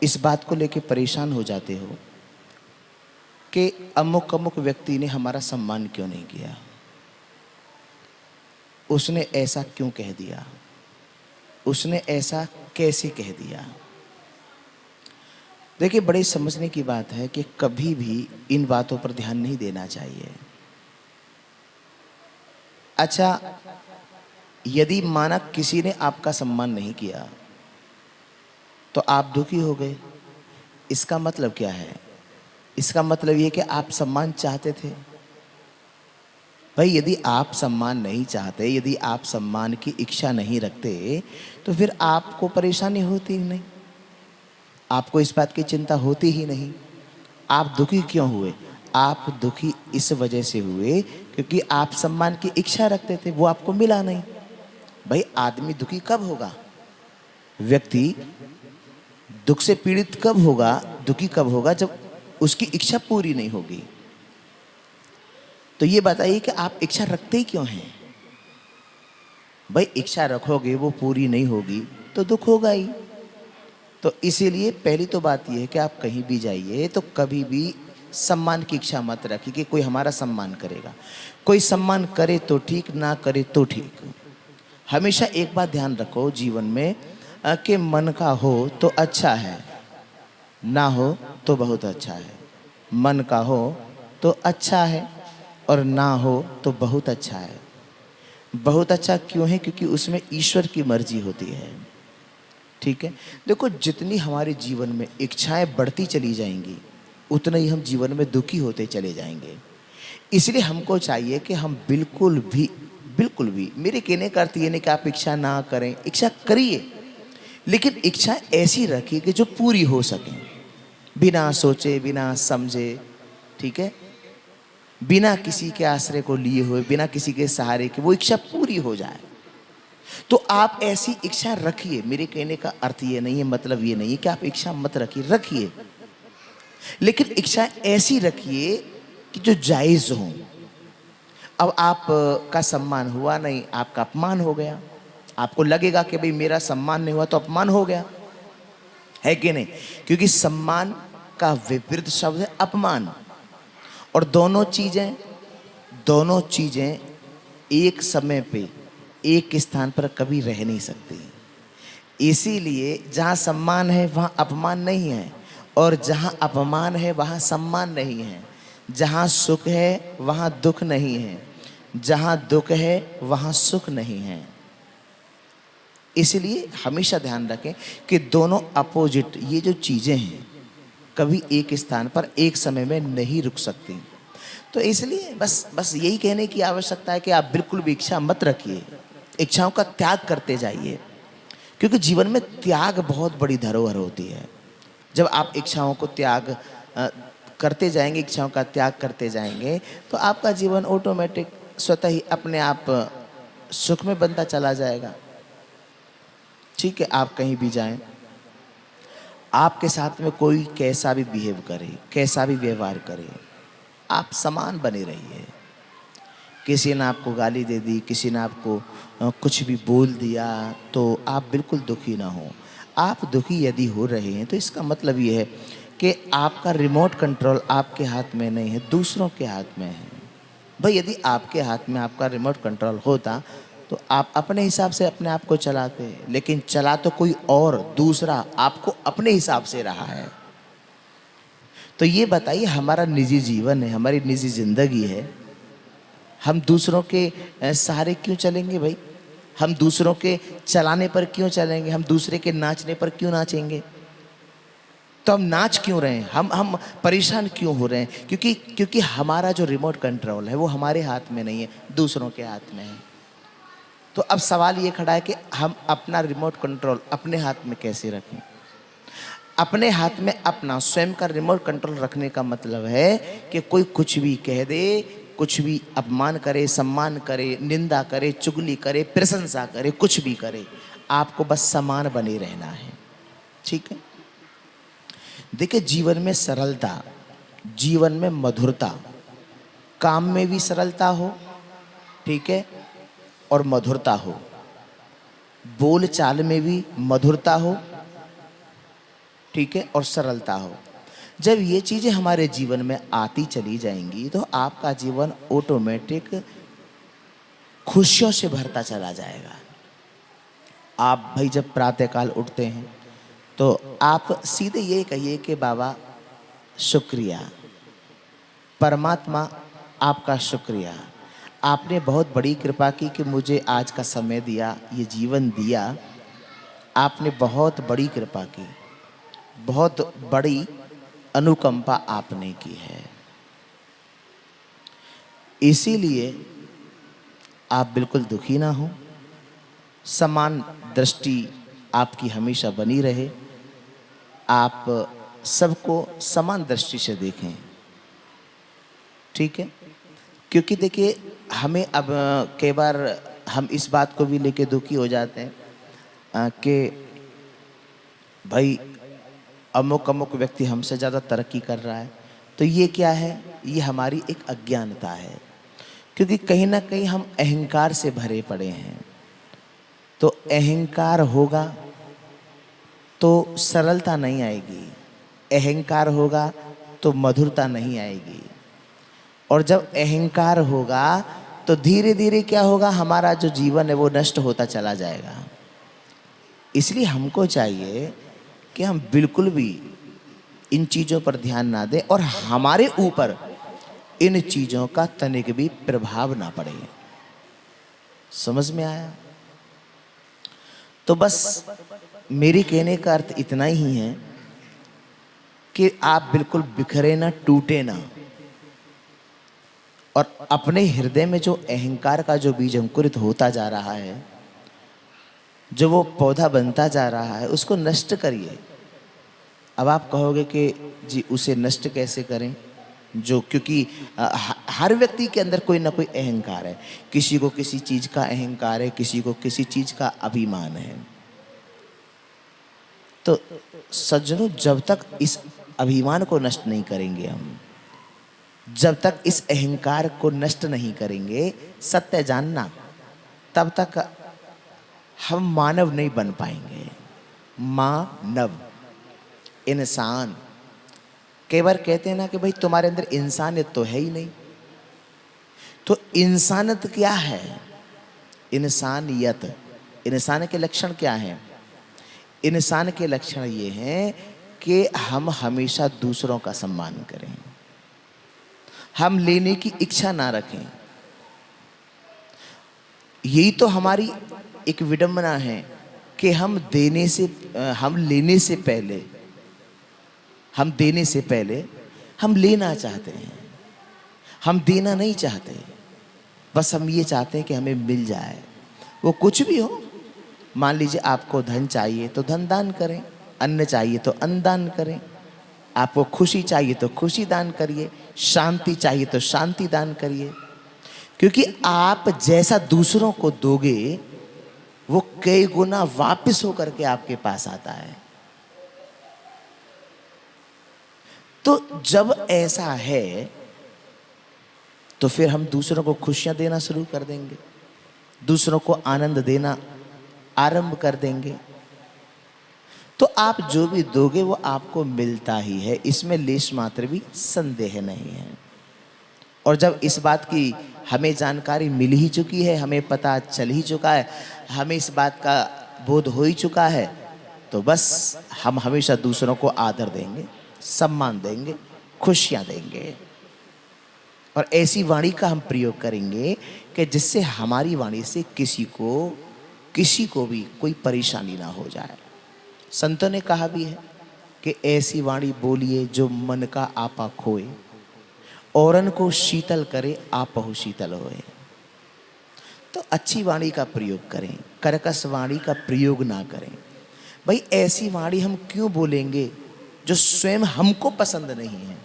इस बात को लेके परेशान हो जाते हो कि अमुक अमुक व्यक्ति ने हमारा सम्मान क्यों नहीं किया, उसने ऐसा क्यों कह दिया, उसने ऐसा कैसे कह दिया। देखिए, बड़े समझने की बात है कि कभी भी इन बातों पर ध्यान नहीं देना चाहिए। अच्छा, यदि माना किसी ने आपका सम्मान नहीं किया तो आप दुखी हो गए, इसका मतलब क्या है? इसका मतलब ये कि आप सम्मान चाहते थे। भाई, यदि आप सम्मान नहीं चाहते, यदि आप सम्मान की इच्छा नहीं रखते, तो फिर आपको परेशानी होती ही नहीं, आपको इस बात की चिंता होती ही नहीं। आप दुखी क्यों हुए? आप दुखी इस वजह से हुए क्योंकि आप सम्मान की इच्छा रखते थे, वो आपको मिला नहीं। भाई, आदमी दुखी कब होगा? व्यक्ति दुख से पीड़ित कब होगा, दुखी कब होगा? जब उसकी इच्छा पूरी नहीं होगी। तो ये बताइए कि आप इच्छा रखते ही क्यों हैं? भाई, इच्छा रखोगे, वो पूरी नहीं होगी तो दुख होगा ही। तो इसीलिए पहली तो बात यह है कि आप कहीं भी जाइए तो कभी भी सम्मान की इच्छा मत रखिए कि कोई हमारा सम्मान करेगा। कोई सम्मान करे तो ठीक, ना करे तो ठीक। हमेशा एक बात ध्यान रखो जीवन में कि मन का हो तो अच्छा है, ना हो तो बहुत अच्छा है। मन का हो तो अच्छा है और ना हो तो बहुत अच्छा है। बहुत अच्छा क्यों है? क्योंकि उसमें ईश्वर की मर्जी होती है। ठीक है, देखो, जितनी हमारे जीवन में इच्छाएं बढ़ती चली जाएंगी उतना ही हम जीवन में दुखी होते चले जाएंगे। इसलिए हमको चाहिए कि हम बिल्कुल भी, मेरे कहने का अर्थ ये नहीं कि आप इच्छा ना करें, इच्छा करिए, लेकिन इच्छा ऐसी रखिए कि जो पूरी हो सके, बिना सोचे, बिना समझे। ठीक है, बिना किसी के आश्रय को लिए हुए, बिना किसी के सहारे के वो इच्छा पूरी हो जाए। तो आप ऐसी इच्छा रखिए। मेरे कहने का अर्थ ये नहीं है, मतलब ये नहीं है कि आप इच्छा मत रखिए, रखिए, लेकिन इच्छा ऐसी रखिए कि जो जायज हो। अब आप का सम्मान हुआ नहीं, आपका अपमान हो गया, आपको लगेगा कि भाई मेरा सम्मान नहीं हुआ तो अपमान हो गया, है कि नहीं? क्योंकि सम्मान का विपरीत शब्द है अपमान। और दोनों चीजें एक समय पे एक स्थान पर कभी रह नहीं सकती। इसीलिए जहाँ सम्मान है वहाँ अपमान नहीं है, और जहाँ अपमान है वहाँ सम्मान नहीं है। जहाँ सुख है वहाँ दुख नहीं है, जहाँ दुख है वहाँ सुख नहीं है। इसलिए हमेशा ध्यान रखें कि दोनों अपोजिट ये जो चीज़ें हैं कभी एक स्थान पर एक समय में नहीं रुक सकती। तो इसलिए बस यही कहने की आवश्यकता है कि आप बिल्कुल भी इच्छा मत रखिए, इच्छाओं का त्याग करते जाइए, क्योंकि जीवन में त्याग बहुत बड़ी धरोहर होती है। जब आप इच्छाओं को त्याग करते जाएंगे, इच्छाओं का त्याग करते जाएंगे, तो आपका जीवन ऑटोमेटिक स्वतः ही अपने आप सुख में बनता चला जाएगा। ठीक है, आप कहीं भी जाएं, आपके साथ में कोई कैसा भी बिहेव करे, कैसा भी व्यवहार करे, आप समान बने रहिए। किसी ने आपको गाली दे दी, किसी ने आपको कुछ भी बोल दिया, तो आप बिल्कुल दुखी ना हो। आप दुखी यदि हो रहे हैं तो इसका मतलब ये है कि आपका रिमोट कंट्रोल आपके हाथ में नहीं है, दूसरों के हाथ में है। भाई, यदि आपके हाथ में आपका रिमोट कंट्रोल होता तो आप अपने हिसाब से अपने आप को चलाते, लेकिन चला तो कोई और दूसरा आपको अपने हिसाब से रहा है। तो ये बताइए, हमारा निजी जीवन है, हमारी निजी जिंदगी है, हम दूसरों के सहारे क्यों चलेंगे? भाई, हम दूसरों के चलाने पर क्यों चलेंगे? हम दूसरे के नाचने पर क्यों नाचेंगे? तो हम नाच क्यों रहे हैं? हम परेशान क्यों हो रहे हैं? क्योंकि हमारा जो रिमोट कंट्रोल है वो हमारे हाथ में नहीं है, दूसरों के हाथ में है। तो अब सवाल ये खड़ा है कि हम अपना रिमोट कंट्रोल अपने हाथ में कैसे रखें? अपने हाथ में अपना स्वयं का रिमोट कंट्रोल रखने का मतलब है कि कोई कुछ भी कह दे, कुछ भी अपमान करे, सम्मान करे, निंदा करे, चुगली करे, प्रशंसा करे, कुछ भी करे, आपको बस समान बने रहना है। ठीक है, देखिए, जीवन में सरलता, जीवन में मधुरता, काम में भी सरलता हो, ठीक है, और मधुरता हो, बोल चाल में भी मधुरता हो, ठीक है, और सरलता हो। जब ये चीज़ें हमारे जीवन में आती चली जाएंगी तो आपका जीवन ऑटोमेटिक खुशियों से भरता चला जाएगा। आप भाई जब प्रातःकाल उठते हैं तो आप सीधे ये कहिए कि बाबा शुक्रिया, परमात्मा आपका शुक्रिया, आपने बहुत बड़ी कृपा की कि मुझे आज का समय दिया, ये जीवन दिया। आपने बहुत बड़ी कृपा की, बहुत बड़ी अनुकंपा आपने की है। इसीलिए आप बिल्कुल दुखी ना हो, समान दृष्टि आपकी हमेशा बनी रहे, आप सबको समान दृष्टि से देखें, ठीक है। क्योंकि देखिए हमें अब कई बार हम इस बात को भी लेके दुखी हो जाते हैं कि भाई अमुक अमुक व्यक्ति हमसे ज़्यादा तरक्की कर रहा है। तो ये क्या है? ये हमारी एक अज्ञानता है, क्योंकि कहीं ना कहीं हम अहंकार से भरे पड़े हैं। तो अहंकार होगा तो सरलता नहीं आएगी, अहंकार होगा तो मधुरता नहीं आएगी, और जब अहंकार होगा तो धीरे धीरे क्या होगा, हमारा जो जीवन है वो नष्ट होता चला जाएगा। इसलिए हमको चाहिए कि हम बिल्कुल भी इन चीज़ों पर ध्यान ना दें और हमारे ऊपर इन चीज़ों का तनिक भी प्रभाव ना पड़े। समझ में आया? तो बस मेरे कहने का अर्थ इतना ही है कि आप बिल्कुल बिखरे ना, टूटे ना, और अपने हृदय में जो अहंकार का जो बीज अंकुरित होता जा रहा है, जो वो पौधा बनता जा रहा है, उसको नष्ट करिए। अब आप कहोगे कि जी उसे नष्ट कैसे करें? जो क्योंकि हर व्यक्ति के अंदर कोई ना कोई अहंकार है, किसी को किसी चीज़ का अहंकार है, किसी को किसी चीज़ का अभिमान है। तो सज्जनों, जब तक इस अभिमान को नष्ट नहीं करेंगे हम, जब तक इस अहंकार को नष्ट नहीं करेंगे, सत्य जानना, तब तक हम मानव नहीं बन पाएंगे। मानव, इंसान। कई बार कहते हैं ना कि भाई तुम्हारे अंदर इंसानियत तो है ही नहीं। तो इंसानियत क्या है? इंसानियत, इंसान के लक्षण क्या हैं? इंसान के लक्षण ये हैं कि हम हमेशा दूसरों का सम्मान करें, हम लेने की इच्छा ना रखें। यही तो हमारी एक विडंबना है कि हम लेने से पहले हम लेना चाहते हैं, हम देना नहीं चाहते। बस हम ये चाहते हैं कि हमें मिल जाए, वो कुछ भी हो। मान लीजिए आपको धन चाहिए तो धन दान करें, अन्न चाहिए तो अन्न दान करें, आपको खुशी चाहिए तो खुशी दान करिए, शांति चाहिए तो शांति दान करिए। क्योंकि आप जैसा दूसरों को दोगे वो कई गुना वापस होकर के आपके पास आता है। तो जब ऐसा है तो फिर हम दूसरों को खुशियां देना शुरू कर देंगे, दूसरों को आनंद देना आरंभ कर देंगे। तो आप जो भी दोगे वो आपको मिलता ही है, इसमें लेश मात्र भी संदेह नहीं है। और जब इस बात की हमें जानकारी मिल ही चुकी है, हमें पता चल ही चुका है, हमें इस बात का बोध हो ही चुका है, तो बस हम हमेशा दूसरों को आदर देंगे, सम्मान देंगे, खुशियां देंगे, और ऐसी वाणी का हम प्रयोग करेंगे कि जिससे हमारी वाणी से किसी को भी कोई परेशानी ना हो जाए। संतों ने कहा भी है कि ऐसी वाणी बोलिए जो मन का आपा खोए, औरन को शीतल करे आपहु शीतल होए। तो अच्छी वाणी का प्रयोग करें, कर्कश वाणी का प्रयोग ना करें। भाई ऐसी वाणी हम क्यों बोलेंगे जो स्वयं हमको पसंद नहीं है?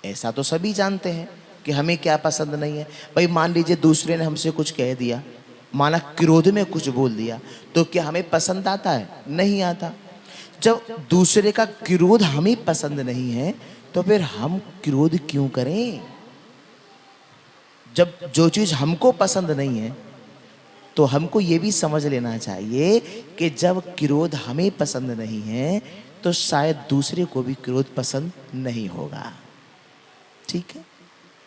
ऐसा तो सभी जानते हैं कि हमें क्या पसंद नहीं है। भाई मान लीजिए दूसरे ने हमसे कुछ कह दिया, माना क्रोध में कुछ बोल दिया, तो क्या हमें पसंद आता है? नहीं आता। जब दूसरे का क्रोध हमें पसंद नहीं है तो फिर हम क्रोध क्यों करें? जब जो चीज हमको पसंद नहीं है तो हमको ये भी समझ लेना चाहिए कि जब क्रोध हमें पसंद नहीं है तो शायद दूसरे को भी क्रोध पसंद नहीं होगा। ठीक है,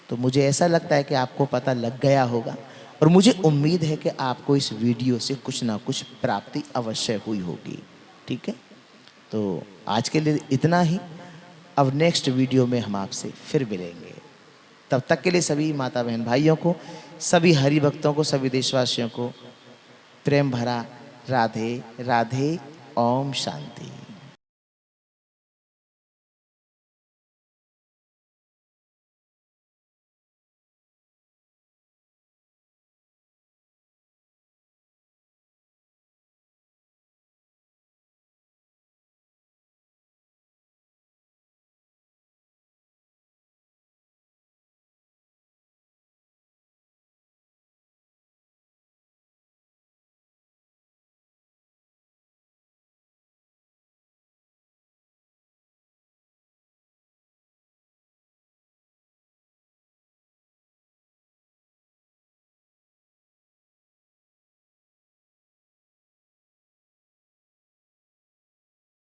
तो मुझे ऐसा लगता है कि आपको पता लग गया होगा और मुझे उम्मीद है कि आपको इस वीडियो से कुछ ना कुछ प्राप्ति अवश्य हुई होगी। ठीक है, तो आज के लिए इतना ही। अब नेक्स्ट वीडियो में हम आपसे फिर मिलेंगे। तब तक के लिए सभी माता बहन भाइयों को, सभी हरि भक्तों को, सभी देशवासियों को प्रेम भरा राधे राधे। ओम शांति।